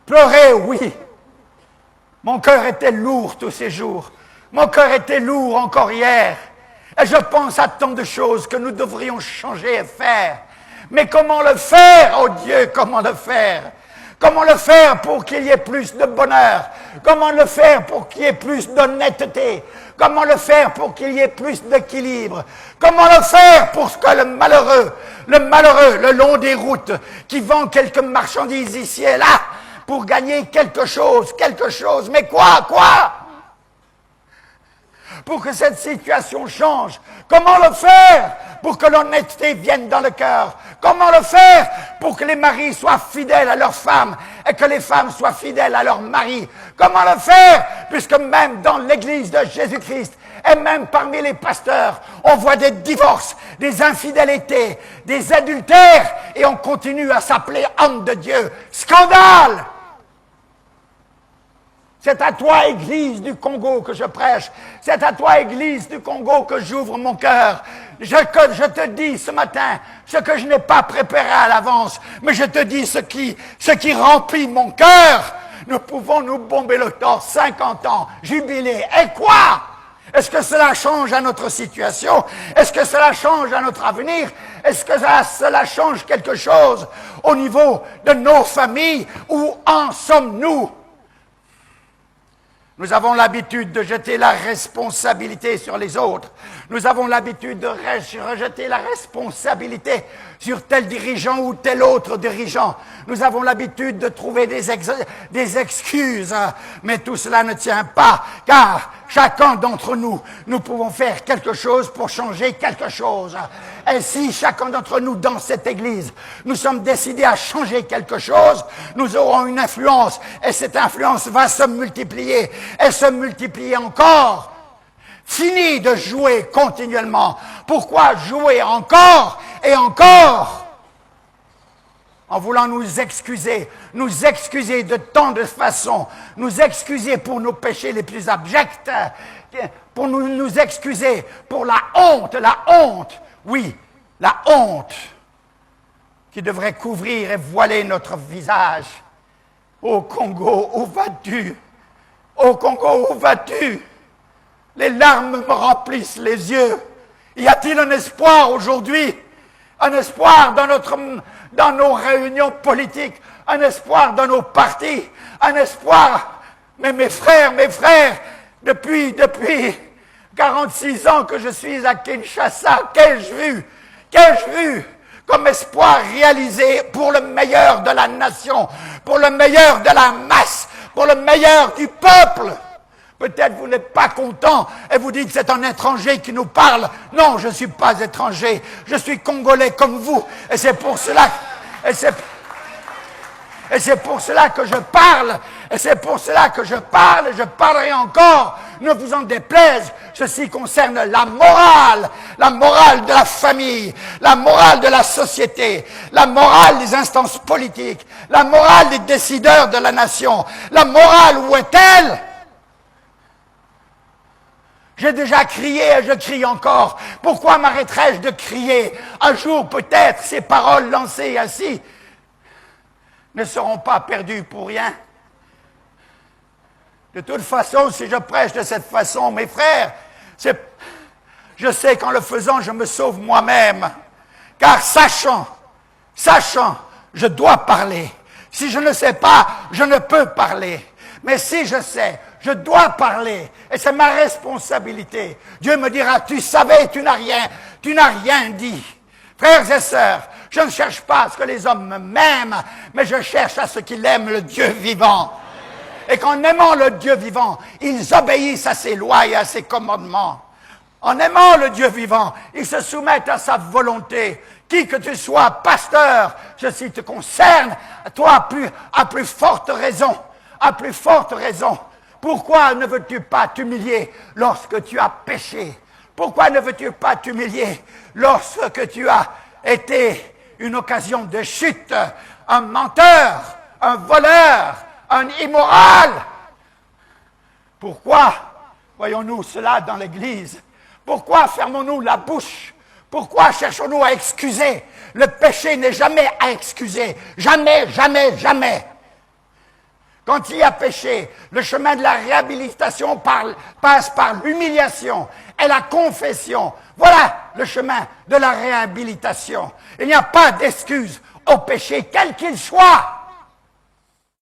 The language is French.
Pleurer, oui. Mon cœur était lourd tous ces jours. Mon cœur était lourd encore hier. Et je pense à tant de choses que nous devrions changer et faire. Mais comment le faire, oh Dieu, comment le faire? Comment le faire pour qu'il y ait plus de bonheur? Comment le faire pour qu'il y ait plus d'honnêteté? Comment le faire pour qu'il y ait plus d'équilibre? Comment le faire pour que le malheureux, le long des routes, qui vend quelques marchandises ici et là, pour gagner quelque chose, mais quoi? Pour que cette situation change. Comment le faire pour que l'honnêteté vienne dans le cœur? Comment le faire pour que les maris soient fidèles à leurs femmes et que les femmes soient fidèles à leurs maris? Comment le faire puisque même dans l'église de Jésus-Christ et même parmi les pasteurs, on voit des divorces, des infidélités, des adultères et on continue à s'appeler homme de Dieu. Scandale! C'est à toi, Église du Congo, que je prêche. C'est à toi, Église du Congo, que j'ouvre mon cœur. Je te dis ce matin ce que je n'ai pas préparé à l'avance, mais je te dis ce qui remplit mon cœur. Nous pouvons nous bomber le torse 50 ans, jubiler. Et quoi? Est-ce que cela change à notre situation? Est-ce que cela change à notre avenir? Est-ce que cela change quelque chose au niveau de nos familles? Où en sommes-nous? Nous avons l'habitude de jeter la responsabilité sur les autres. Nous avons l'habitude de rejeter la responsabilité sur tel dirigeant ou tel autre dirigeant. Nous avons l'habitude de trouver des excuses. Mais tout cela ne tient pas, car chacun d'entre nous, nous pouvons faire quelque chose pour changer quelque chose. Et si chacun d'entre nous, dans cette église, nous sommes décidés à changer quelque chose, nous aurons une influence. Et cette influence va se multiplier. Et se multiplier encore. Fini de jouer continuellement. Pourquoi jouer encore et encore? En voulant nous excuser de tant de façons, nous excuser pour nos péchés les plus abjects, pour nous excuser pour la honte, oui, la honte qui devrait couvrir et voiler notre visage. Ô Congo, où vas-tu? Ô Congo, où vas-tu? Les larmes me remplissent les yeux. Y a-t-il un espoir aujourd'hui? Un espoir dans nos réunions politiques, un espoir dans nos partis, un espoir. Mais mes frères, depuis 46 ans que je suis à Kinshasa, qu'ai-je vu comme espoir réalisé pour le meilleur de la nation, pour le meilleur de la masse, pour le meilleur du peuple? Peut-être vous n'êtes pas content et vous dites c'est un étranger qui nous parle. Non, je ne suis pas étranger. Je suis congolais comme vous. Et c'est pour cela que je parle. Et c'est pour cela que je parle et je parlerai encore. Ne vous en déplaise. Ceci concerne la morale de la famille, la morale de la société, la morale des instances politiques, la morale des décideurs de la nation. La morale, où est-elle? J'ai déjà crié et je crie encore. Pourquoi m'arrêterais-je de crier? Un jour, peut-être, ces paroles lancées ainsi ne seront pas perdues pour rien. De toute façon, si je prêche de cette façon, mes frères, je sais qu'en le faisant, je me sauve moi-même. Car sachant, je dois parler. Si je ne sais pas, je ne peux parler. Mais si je sais, je dois parler. Et c'est ma responsabilité. Dieu me dira, tu savais, tu n'as rien dit. Frères et sœurs, je ne cherche pas à ce que les hommes m'aiment, mais je cherche à ce qu'ils aiment le Dieu vivant. Et qu'en aimant le Dieu vivant, ils obéissent à ses lois et à ses commandements. En aimant le Dieu vivant, ils se soumettent à sa volonté. Qui que tu sois, pasteur, ceci te concerne, toi à plus forte raison. À plus forte raison. Pourquoi ne veux-tu pas t'humilier lorsque tu as péché? Pourquoi ne veux-tu pas t'humilier lorsque tu as été une occasion de chute, un menteur, un voleur, un immoral? Pourquoi voyons-nous cela dans l'Église? Pourquoi fermons-nous la bouche? Pourquoi cherchons-nous à excuser? Le péché n'est jamais à excuser. Jamais, jamais, jamais. Quand il y a péché, le chemin de la réhabilitation passe par l'humiliation et la confession. Voilà le chemin de la réhabilitation. Il n'y a pas d'excuse au péché, quel qu'il soit.